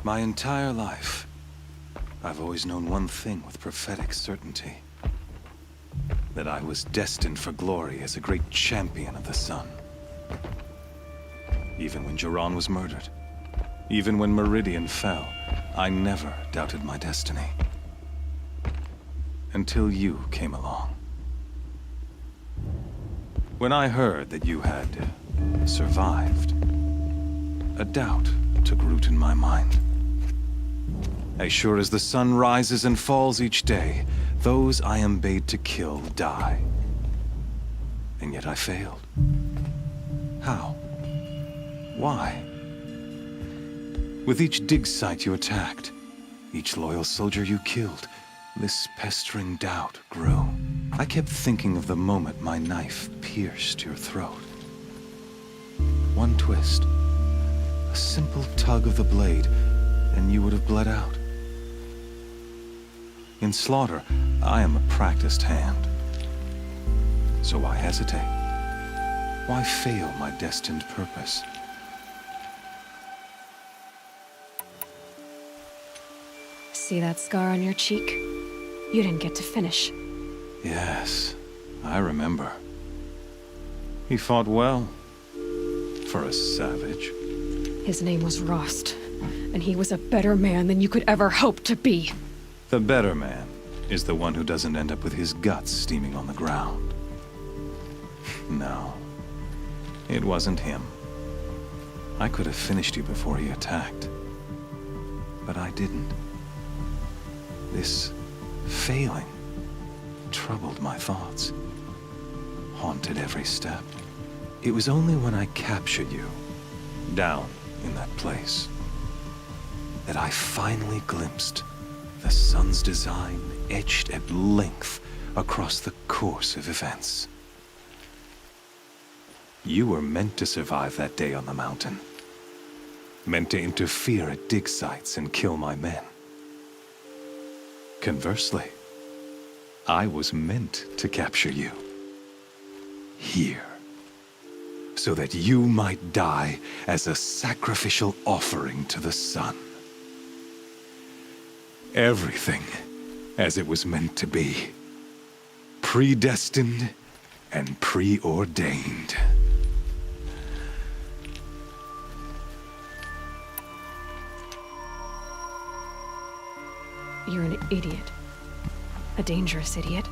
My entire life, I've always known one thing with prophetic certainty. That I was destined for glory as a great champion of the sun. Even when Jiran was murdered, even when Meridian fell, I never doubted my destiny. Until you came along. When I heard that you had survived, a doubt took root in my mind. As sure as the sun rises and falls each day, those I am bade to kill die. And yet I failed. How? Why? With each dig site you attacked, each loyal soldier you killed, this pestering doubt grew. I kept thinking of the moment my knife pierced your throat. One twist, a simple tug of the blade, and you would have bled out. In slaughter, I am a practiced hand. So why hesitate? Why fail my destined purpose? See that scar on your cheek? You didn't get to finish. Yes, I remember. He fought well. For a savage. His name was Rost, and he was a better man than you could ever hope to be. The better man is the one who doesn't end up with his guts steaming on the ground. No, it wasn't him. I could have finished you before he attacked. But I didn't. This failing troubled my thoughts, haunted every step. It was only when I captured you, down in that place, that I finally glimpsed the sun's design etched at length across the course of events. You were meant to survive that day on the mountain. Meant to interfere at dig sites and kill my men. Conversely, I was meant to capture you. Here. So that you might die as a sacrificial offering to the sun. Everything as it was meant to be. Predestined and preordained. You're an idiot. A dangerous idiot,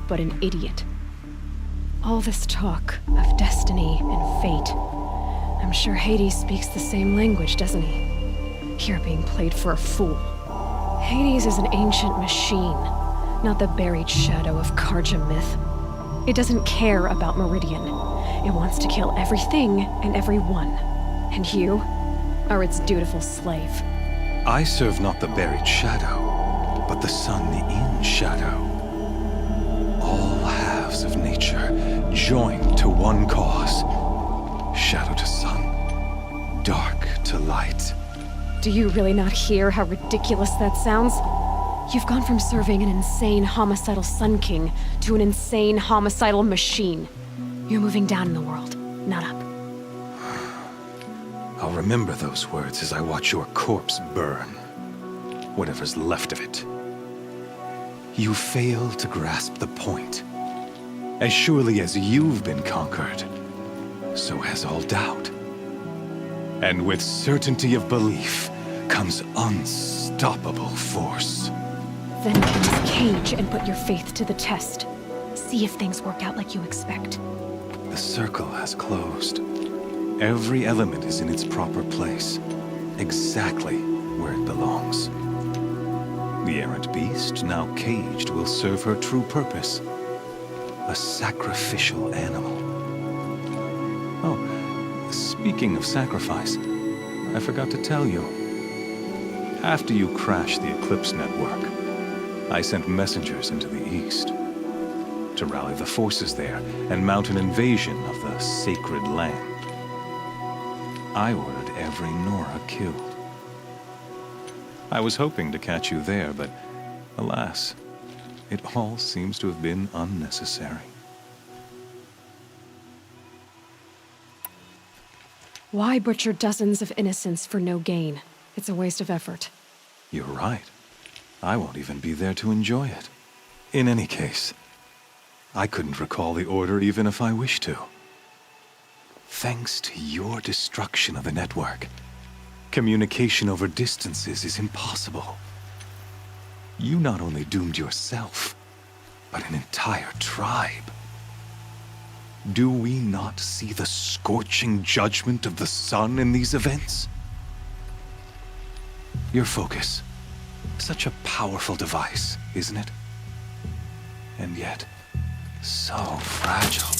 but an idiot. All this talk of destiny and fate. I'm sure Hades speaks the same language, doesn't he? You're being played for a fool. Hades is an ancient machine, not the buried shadow of Karja myth. It doesn't care about Meridian. It wants to kill everything and everyone. And you are its dutiful slave. I serve not the buried shadow, but the sun in shadow. All halves of nature joined to one cause. Shadow to sun, dark to light. Do you really not hear how ridiculous that sounds? You've gone from serving an insane homicidal Sun King to an insane homicidal machine. You're moving down in the world, not up. I'll remember those words as I watch your corpse burn. Whatever's left of it. You fail to grasp the point. As surely as you've been conquered, so has all doubt. And with certainty of belief comes unstoppable force. Then get in this cage and put your faith to the test. See if things work out like you expect. The circle has closed. Every element is in its proper place, exactly where it belongs. The errant beast, now caged, will serve her true purpose. A sacrificial animal. Oh, speaking of sacrifice, I forgot to tell you. After you crashed the Eclipse network, I sent messengers into the east to rally the forces there and mount an invasion of the sacred land. I ordered every Nora killed. I was hoping to catch you there, but alas, it all seems to have been unnecessary. Why butcher dozens of innocents for no gain? It's a waste of effort. You're right. I won't even be there to enjoy it. In any case, I couldn't recall the order even if I wished to. Thanks to your destruction of the network, communication over distances is impossible. You not only doomed yourself, but an entire tribe. Do we not see the scorching judgment of the sun in these events? Your focus. Such a powerful device, isn't it? And yet, so fragile.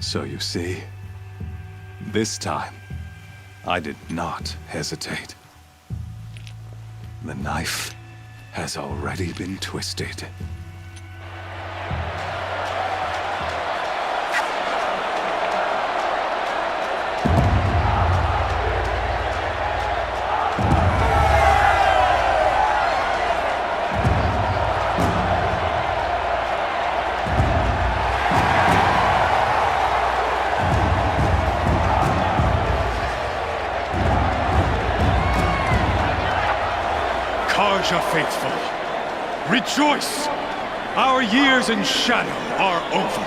So you see, this time, I did not hesitate. The knife has already been twisted. Karja faithful, rejoice! Our years in shadow are over.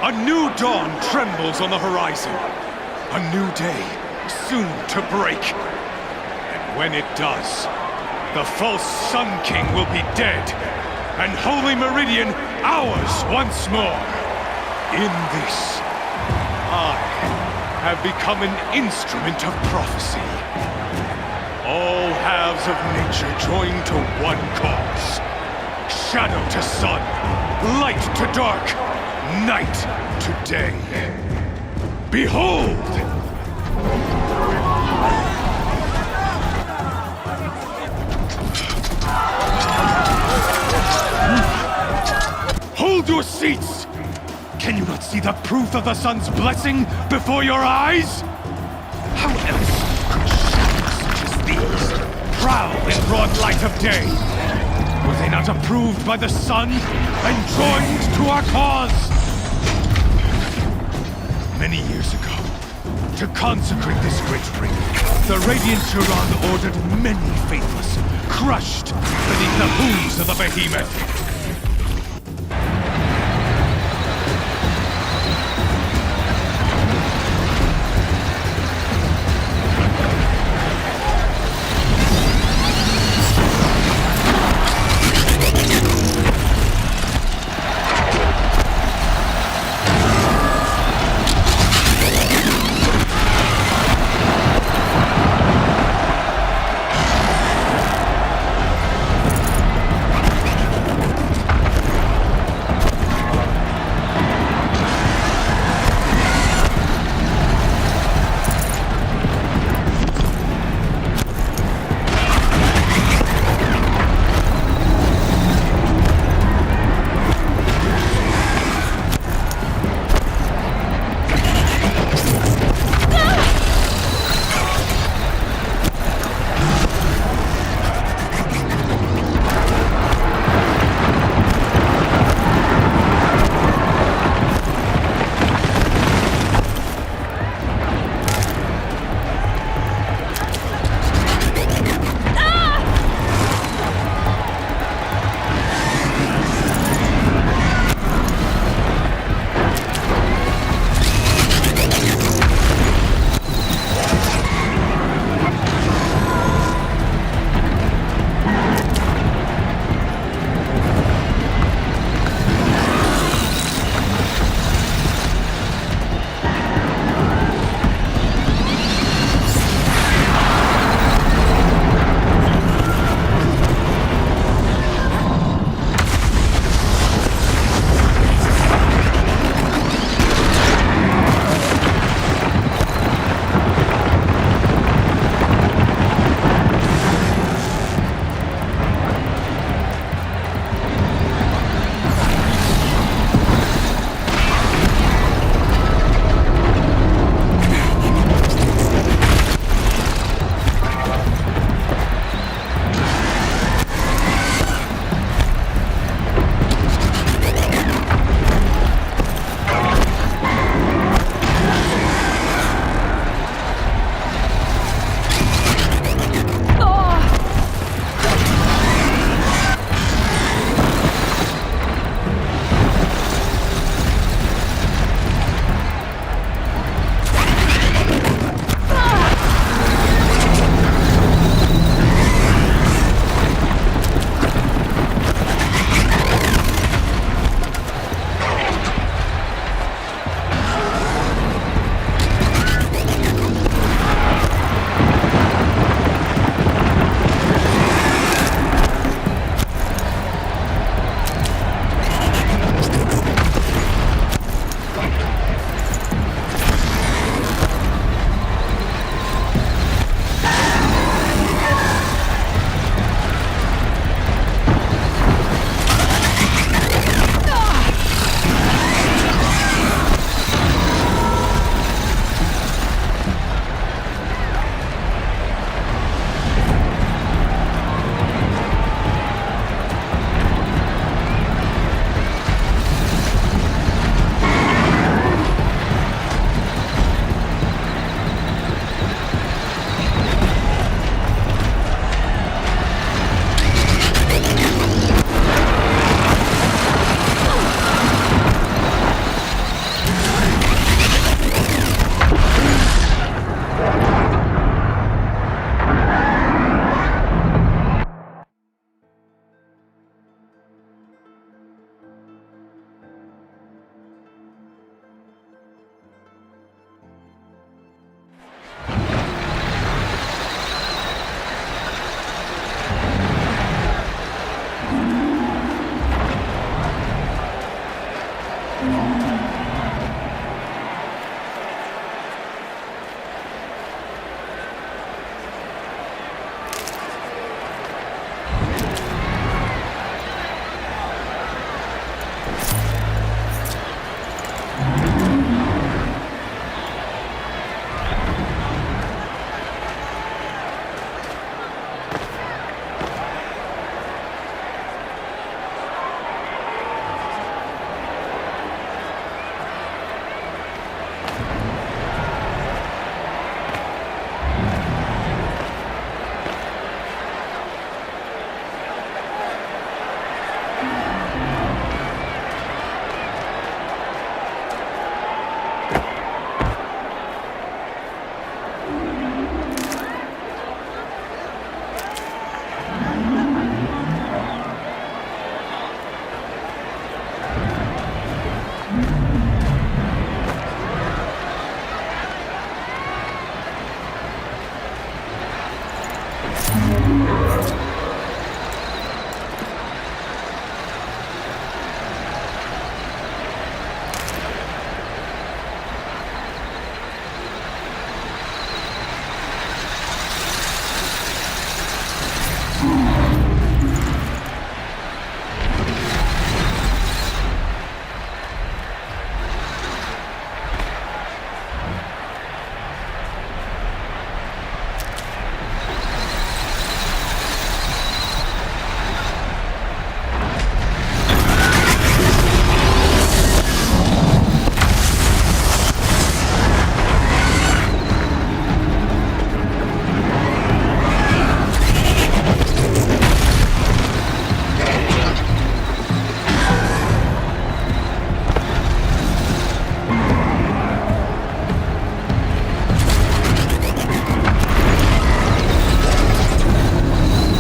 A new dawn trembles on the horizon. A new day soon to break. And when it does, the false Sun King will be dead, and Holy Meridian ours once more. In this, I have become an instrument of prophecy. All halves of nature joined to one cause. Shadow to sun, light to dark, night to day. Behold! Hold your seats! Can you not see the proof of the sun's blessing before your eyes? How else could shadows such as these prowl in broad light of day? Were they not approved by the sun and joined to our cause? Many years ago, to consecrate this great ring, the Radiant Turan ordered many faithless, crushed beneath the hooves of the behemoth.